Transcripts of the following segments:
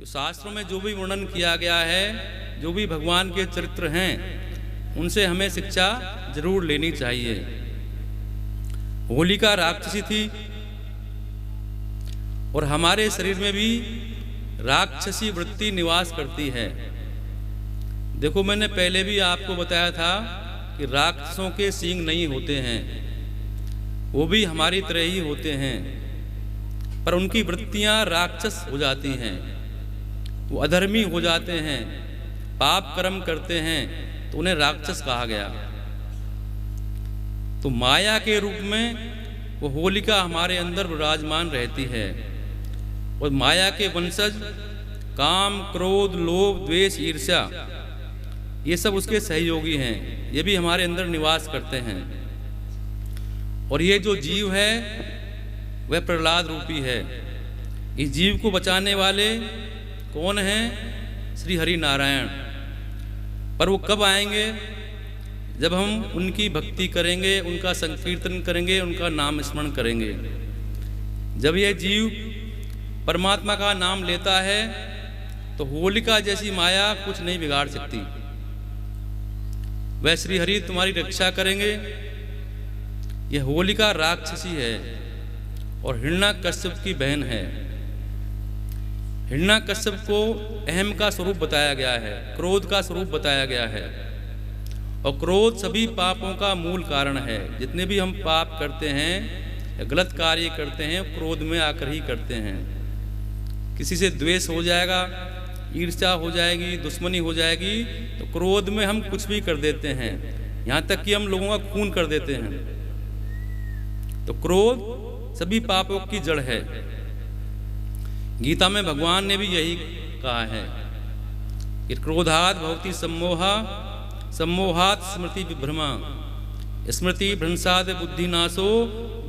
शास्त्रों में जो भी वर्णन किया गया है, जो भी भगवान के चरित्र हैं, उनसे हमें शिक्षा जरूर लेनी चाहिए। होलिका राक्षसी थी और हमारे शरीर में भी राक्षसी वृत्ति निवास करती है। देखो, मैंने पहले भी आपको बताया था कि राक्षसों के सींग नहीं होते हैं, वो भी हमारी तरह ही होते हैं, पर उनकी वृत्तियां राक्षस हो जाती हैं, वो अधर्मी हो जाते हैं, पाप कर्म करते हैं, तो उन्हें राक्षस कहा गया। तो माया के रूप में वो होलिका हमारे अंदर विराजमान रहती है और माया के वंशज काम, क्रोध, लोभ, द्वेष, ईर्ष्या, ये सब उसके सहयोगी हैं, ये भी हमारे अंदर निवास करते हैं। और ये जो जीव है वह प्रहलाद रूपी है। इस जीव को बचाने वाले कौन हैं? श्री हरि नारायण। पर वो कब आएंगे? जब हम उनकी भक्ति करेंगे, उनका संकीर्तन करेंगे, उनका नाम स्मरण करेंगे। जब ये जीव परमात्मा का नाम लेता है तो होलिका जैसी माया कुछ नहीं बिगाड़ सकती। वह श्री हरि तुम्हारी रक्षा करेंगे। यह होलिका राक्षसी है और हिरण्याकश्यप की बहन है। हिरण्याकश्यप को अहम का स्वरूप बताया गया है, क्रोध का स्वरूप बताया गया है, और क्रोध सभी पापों का मूल कारण है। जितने भी हम पाप करते हैं या गलत कार्य करते हैं, क्रोध में आकर ही करते हैं। किसी से द्वेष हो जाएगा, ईर्ष्या हो जाएगी, दुश्मनी हो जाएगी, तो क्रोध में हम कुछ भी कर देते हैं, यहाँ तक कि हम लोगों का खून कर देते हैं। तो क्रोध सभी पापों की जड़ है। गीता में भगवान ने भी यही कहा है कि क्रोधात् भवति सम्मोहा, सम्मोहात् स्मृति विभ्रमा, स्मृति भ्रंशात् बुद्धिनाशो,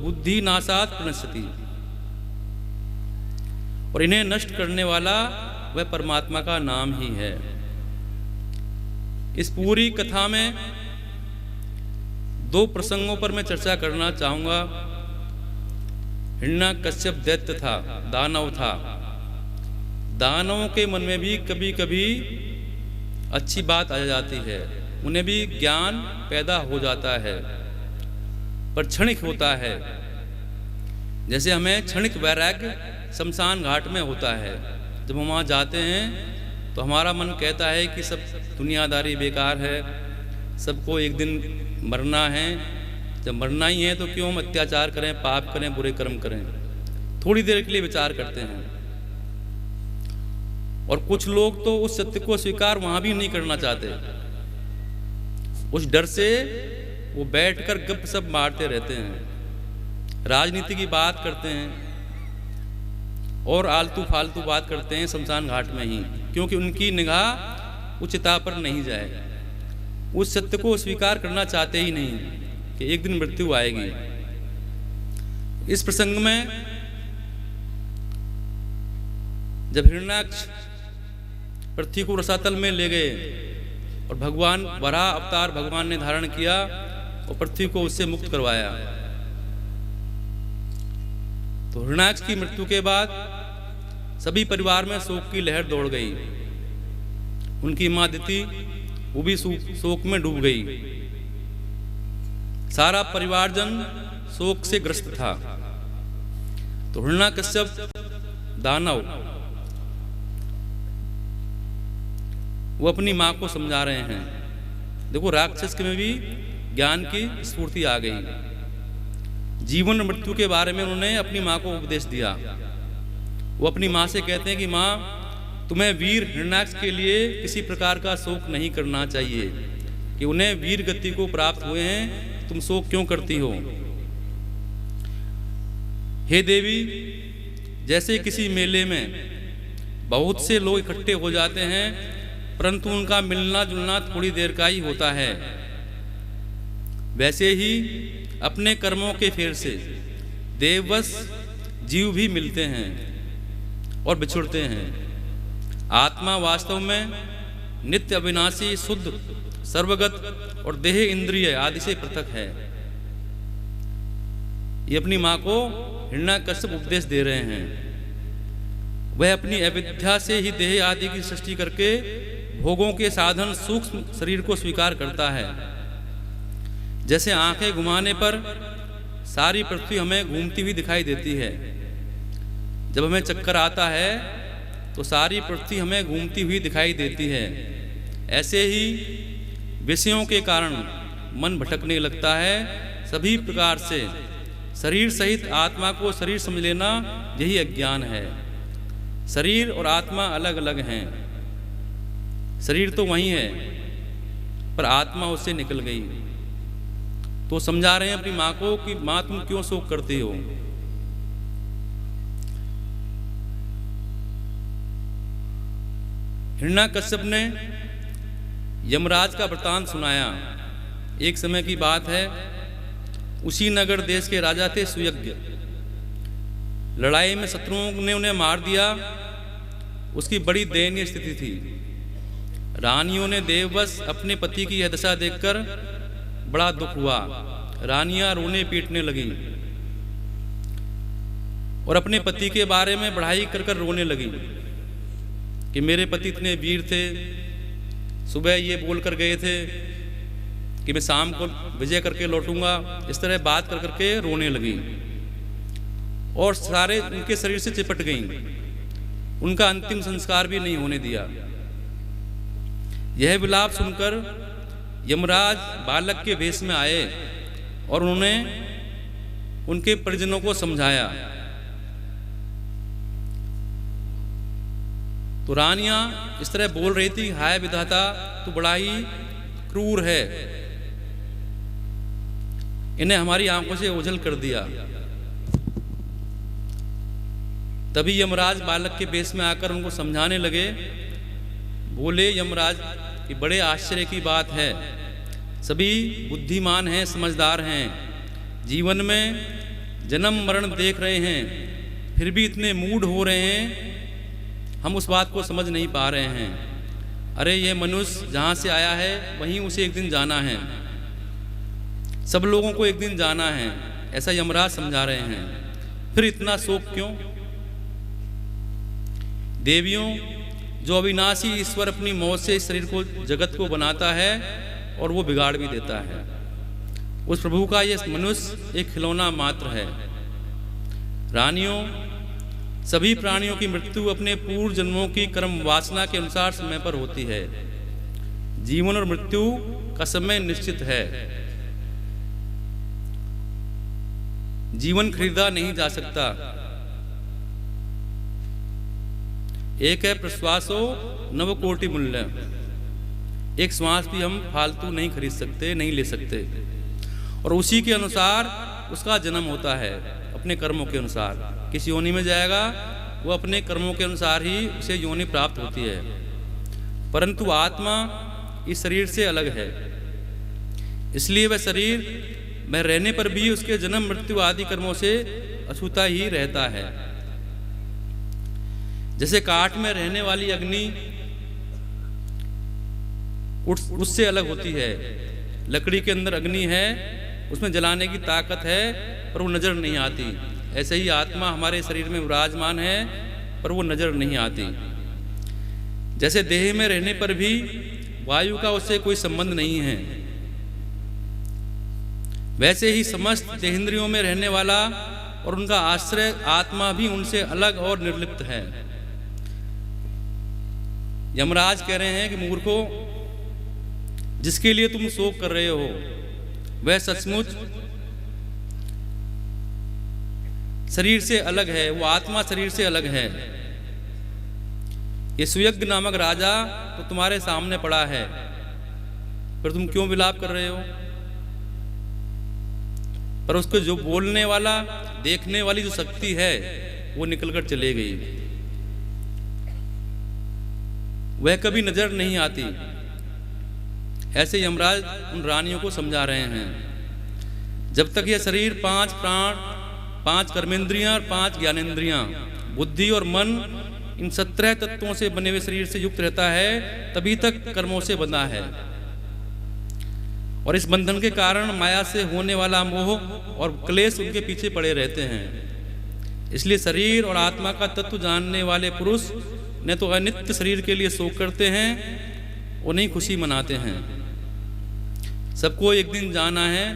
बुद्धिनाशात् प्रणश्यति। और इन्हें नष्ट करने वाला वह परमात्मा का नाम ही है। इस पूरी कथा में दो प्रसंगों पर मैं चर्चा करना चाहूंगा। हिरण्याकश्यप दैत्य था, दानव था। दानवों के मन में भी कभी कभी अच्छी बात आ जाती है, उन्हें भी ज्ञान पैदा हो जाता है, पर क्षणिक होता है। जैसे हमें क्षणिक वैराग्य शमशान घाट में होता है। जब हम वहाँ जाते हैं तो हमारा मन कहता है कि सब दुनियादारी बेकार है, सबको एक दिन मरना है। जब मरना ही है तो क्यों हम अत्याचार करें, पाप करें, बुरे कर्म करें? थोड़ी देर के लिए विचार करते हैं। और कुछ लोग तो उस सत्य को स्वीकार वहां भी नहीं करना चाहते। उस डर से वो बैठकर गपशप मारते रहते हैं, राजनीति की बात करते हैं और आलतू फालतू बात करते हैं शमशान घाट में ही, क्योंकि उनकी निगाह उच्चता पर नहीं जाए। उस सत्य को स्वीकार करना चाहते ही नहीं कि एक दिन मृत्यु आएगी। इस प्रसंग में जब हिरण्याक्ष पृथ्वी को रसातल में ले गए और भगवान वराह अवतार भगवान ने धारण किया और पृथ्वी को उससे मुक्त करवाया, तो हिरण्याक्ष की मृत्यु के बाद सभी परिवार में शोक की लहर दौड़ गई। उनकी मां दिति वो भी शोक में डूब गई। सारा परिवारजन शोक से ग्रस्त था। तो हिरण्याकश्यप दानव वो अपनी मां को समझा रहे हैं। देखो, राक्षस के में भी ज्ञान की स्फूर्ति आ गई। जीवन मृत्यु के बारे में उन्होंने अपनी मां को उपदेश दिया। वो अपनी मां से कहते हैं कि मां, तुम्हें वीर हिरण्याक्ष के लिए किसी प्रकार का शोक नहीं करना चाहिए कि उन्हें वीर गति को प्राप्त हुए हैं, तुम शोक क्यों करती हो? हे देवी, जैसे किसी मेले में बहुत से लोग इकट्ठे हो जाते हैं, परंतु उनका मिलना जुलना थोड़ी देर का ही होता है, वैसे ही अपने कर्मों के फेर से देववश जीव भी मिलते हैं और बिछुड़ते हैं। आत्मा वास्तव में नित्य अविनाशी, शुद्ध, सर्वगत और देह इंद्रिय आदि से पृथक है। ये अपनी मां को हिरण्याकश्यप उपदेश दे रहे हैं। वह अपनी अविद्या से ही देह आदि की सृष्टि करके भोगों के साधन सूक्ष्म शरीर को स्वीकार करता है। जैसे आंखें घुमाने पर सारी पृथ्वी हमें घूमती हुई दिखाई देती है। जब हमें चक्कर आता है तो सारी पृथ्वी हमें घूमती हुई दिखाई देती है। ऐसे ही विषयों के कारण मन भटकने लगता है। सभी प्रकार से शरीर सहित आत्मा को शरीर समझ लेना यही अज्ञान है। शरीर और आत्मा अलग अलग हैं। शरीर तो वही है पर आत्मा उससे निकल गई। तो समझा रहे हैं अपनी माँ को कि माँ तुम क्यों शोक करती हो। हिरण्यकश्यप ने यमराज का वृतांत सुनाया। एक समय की बात है, उसी नगर देश के राजा थे सुयज्ञ। लड़ाई में शत्रुओं ने उन्हें मार दिया। उसकी बड़ी दयनीय स्थिति थी। रानियों ने देववश अपने पति की यह दशा देखकर बड़ा दुख हुआ। रानियां रोने पीटने लगी और अपने पति के बारे में बढ़ाई कर कर रोने लगी कि मेरे पति इतने वीर थे, सुबह ये बोल कर गए थे कि मैं शाम को विजय करके लौटूंगा। इस तरह बात कर करके रोने लगी और सारे उनके शरीर से चिपट गईं। उनका अंतिम संस्कार भी नहीं होने दिया। यह विलाप सुनकर यमराज बालक के वेश में आए और उन्होंने उनके परिजनों को समझाया। तो रानियां इस तरह बोल रही थी, हाय विधाता तू बड़ा ही क्रूर है, इन्हें हमारी आंखों से ओझल कर दिया। तभी यमराज बालक के वेश में आकर उनको समझाने लगे। बोले यमराज कि बड़े आश्चर्य की बात है, सभी बुद्धिमान हैं, समझदार हैं, जीवन में जन्म मरण देख रहे हैं, फिर भी इतने मूढ़ हो रहे हैं, हम उस बात को समझ नहीं पा रहे हैं। अरे ये मनुष्य जहाँ से आया है वहीं उसे एक दिन जाना है, सब लोगों को एक दिन जाना है, ऐसा यमराज समझा रहे हैं। फिर इतना शोक क्यों? देवियों, जो अविनाशी ईश्वर अपनी मौत से इस शरीर को जगत को बनाता है और वो बिगाड़ भी देता है, उस प्रभु का ये मनुष्य एक खिलौना मात्र है। रानियों, सभी प्राणियों की मृत्यु अपने पूर्व जन्मों की कर्म वासना के अनुसार समय पर होती है। जीवन और मृत्यु का समय निश्चित है। जीवन खरीदा नहीं जा सकता। एक है प्रश्वासो नव कोटि मूल्य। एक श्वास भी हम फालतू नहीं खरीद सकते, नहीं ले सकते, और उसी के अनुसार उसका जन्म होता है, अपने कर्मों के अनुसार। किस योनि में जाएगा वो अपने कर्मों के अनुसार ही उसे योनि प्राप्त होती है। परंतु आत्मा इस शरीर से अलग है, इसलिए वह शरीर में रहने पर भी उसके जन्म मृत्यु आदि कर्मों से अछूता ही रहता है। जैसे काठ में रहने वाली अग्नि उससे अलग होती है। लकड़ी के अंदर अग्नि है, उसमें जलाने की ताकत है, पर वो नजर नहीं आती। ऐसे ही आत्मा हमारे शरीर में विराजमान है, पर वो नजर नहीं आती। जैसे देह में रहने पर भी वायु का उससे कोई संबंध नहीं है, वैसे ही समस्त देहेंद्रियों में रहने वाला और उनका आश्रय आत्मा भी उनसे अलग और निर्लिप्त है। यमराज कह रहे हैं कि मूर्खो, जिसके लिए तुम शोक कर रहे हो वह सचमुच शरीर से अलग है, वो आत्मा शरीर से अलग है। ये सुयज्ञ नामक राजा तो तुम्हारे सामने पड़ा है, पर तुम क्यों विलाप कर रहे हो? पर उसको जो बोलने वाला, देखने वाली जो शक्ति है वो निकलकर चले गई, वह कभी नजर नहीं आती। ऐसे यमराज उन रानियों को समझा रहे हैं। जब तक यह शरीर 5 प्राण, 5 कर्मेंद्रियां और 5 ज्ञानेंद्रियां, बुद्धि और मन, इन 17 तत्वों से बने हुए शरीर से युक्त रहता है, तभी तक कर्मों से बंधा है। और इस बंधन के कारण माया से होने वाला मोह और क्लेश उनके पीछे पड़े रहते हैं। इसलिए शरीर और आत्मा का तत्व जानने वाले पुरुष न तो अनित्य शरीर के लिए शोक करते हैं और नहीं खुशी मनाते हैं। सबको एक दिन जाना है,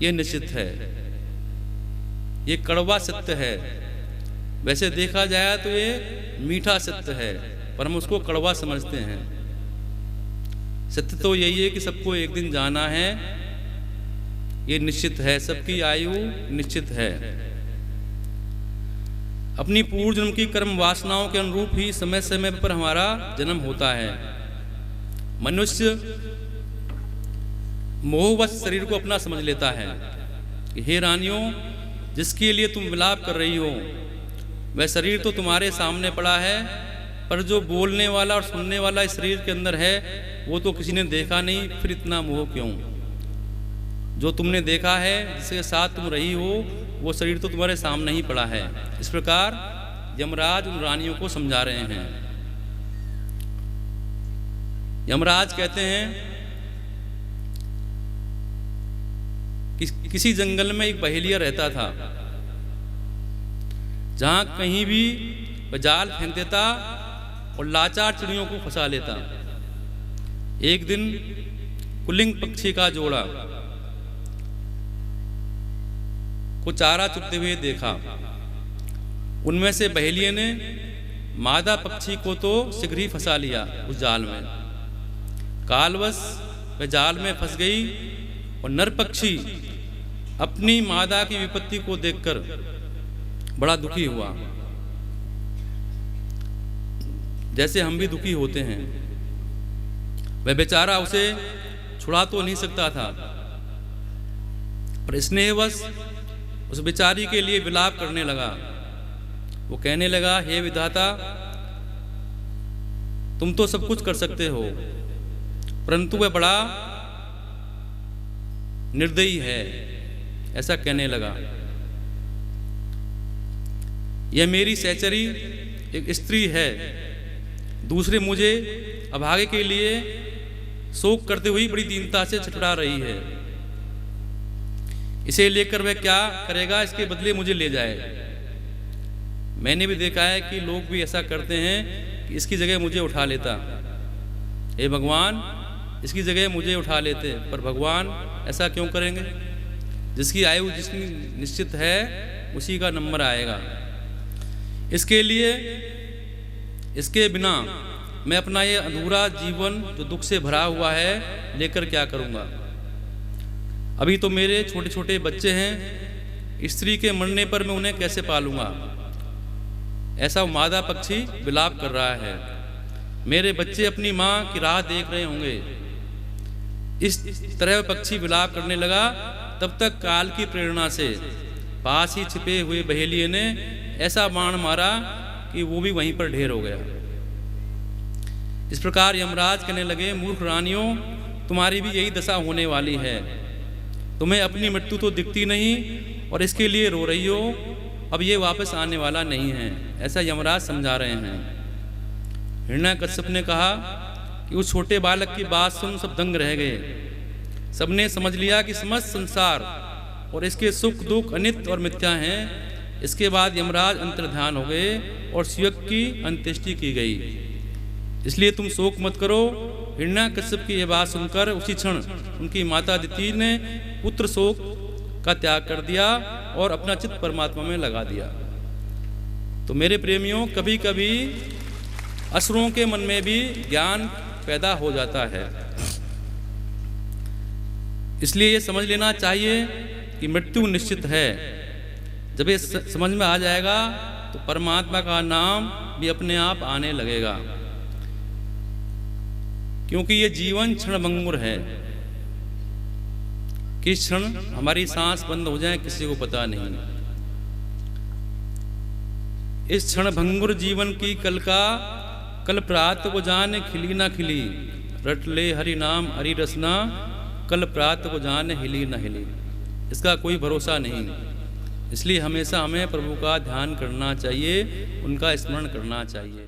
ये निश्चित है, ये कड़वा सत्य है। वैसे देखा जाए तो ये मीठा सत्य है, पर हम उसको कड़वा समझते हैं। सत्य तो यही है कि सबको एक दिन जाना है, ये निश्चित है। सबकी आयु निश्चित है। अपनी पूर्व जन्म की कर्म वासनाओं के अनुरूप ही समय समय पर हमारा जन्म होता है। मनुष्य मोहवश शरीर को अपना समझ लेता है कि हे रानियों, जिसके लिए तुम विलाप कर रही हो वह शरीर तो तुम्हारे सामने पड़ा है, पर जो बोलने वाला और सुनने वाला इस शरीर के अंदर है वो तो किसी ने देखा नहीं, फिर इतना मोह क्यों? जो तुमने देखा है, जिसके साथ तुम रही हो, वो शरीर तो तुम्हारे सामने ही पड़ा है। इस प्रकार यमराज उन रानियों को समझा रहे हैं। यमराज कहते हैं कि किसी जंगल में एक बहेलिया रहता था, जहां कहीं भी जाल फेंक देता और लाचार चिड़ियों को फंसा लेता। एक दिन कुलिंग पक्षी का जोड़ा को चारा चुगते हुए देखा। उनमें से बहेलिये ने मादा पक्षी को तो शीघ्र ही फंसा लिया उस जाल में। कालवश वह जाल में फंस गई और नर पक्षी अपनी मादा की विपत्ति को देखकर बड़ा दुखी हुआ, जैसे हम भी दुखी होते हैं। वह बेचारा उसे छुड़ा तो नहीं सकता था, पर स्नेहवश उस बेचारी के लिए विलाप करने लगा। वो कहने लगा, हे विधाता, तुम तो सब कुछ कर सकते हो, परंतु वह बड़ा निर्दयी है। ऐसा कहने लगा। यह मेरी सहचरी एक स्त्री है, दूसरे मुझे अभागे के लिए शोक करते हुए बड़ी दीनता से छटपटा रही है। इसे लेकर वह क्या करेगा, इसके बदले मुझे ले जाए। मैंने भी देखा है कि लोग भी ऐसा करते हैं कि इसकी जगह मुझे उठा लेता। हे भगवान, इसकी जगह मुझे उठा लेते, पर भगवान ऐसा क्यों करेंगे? जिसकी आयु जिसकी निश्चित है उसी का नंबर आएगा। इसके लिए, इसके बिना मैं अपना ये अधूरा जीवन जो दुख से भरा हुआ है लेकर क्या करूँगा? अभी तो मेरे छोटे छोटे बच्चे हैं, स्त्री के मरने पर मैं उन्हें कैसे पालूंगा? ऐसा मादा पक्षी विलाप कर रहा है। मेरे बच्चे अपनी माँ की राह देख रहे होंगे। इस तरह पक्षी विलाप करने लगा। तब तक काल की प्रेरणा से पास ही छिपे हुए बहेलिये ने ऐसा बाण मारा कि वो भी वहीं पर ढेर हो गया। इस प्रकार यमराज कहने लगे, मूर्ख रानियों, तुम्हारी भी यही दशा होने वाली है। तुम्हें अपनी मृत्यु तो दिखती नहीं और इसके लिए रो रही हो। अब ये वापस आने वाला नहीं है। ऐसा यमराज समझा रहे हैं। हिरण्यकश्यप ने कहा कि उस छोटे बालक की बात सुन सब दंग रह गए। सबने समझ लिया कि समस्त संसार और इसके सुख दुख अनित्य और मिथ्या हैं। इसके बाद यमराज अंतर्ध्यान हो गए और शिवक की अंत्येष्टि की गई। इसलिए तुम शोक मत करो। हिरण्यकश्यप की यह बात सुनकर उसी क्षण उनकी माता अदिति ने पुत्र शोक का त्याग कर दिया और अपना चित्त परमात्मा में लगा दिया। तो मेरे प्रेमियों, कभी कभी असुरों के मन में भी ज्ञान पैदा हो जाता है। इसलिए ये समझ लेना चाहिए कि मृत्यु निश्चित है। जब ये समझ में आ जाएगा तो परमात्मा का नाम भी अपने आप आने लगेगा, क्योंकि ये जीवन क्षणभंगुर है। किस क्षण हमारी सांस बंद हो जाए किसी को पता नहीं। इस क्षणभंगुर जीवन की कल प्रात को जाने खिली ना खिली, रट ले हरि नाम हरि रसना, कल प्रात को जाने हिली ना हिली। इसका कोई भरोसा नहीं। इसलिए हमेशा हमें प्रभु का ध्यान करना चाहिए, उनका स्मरण करना चाहिए।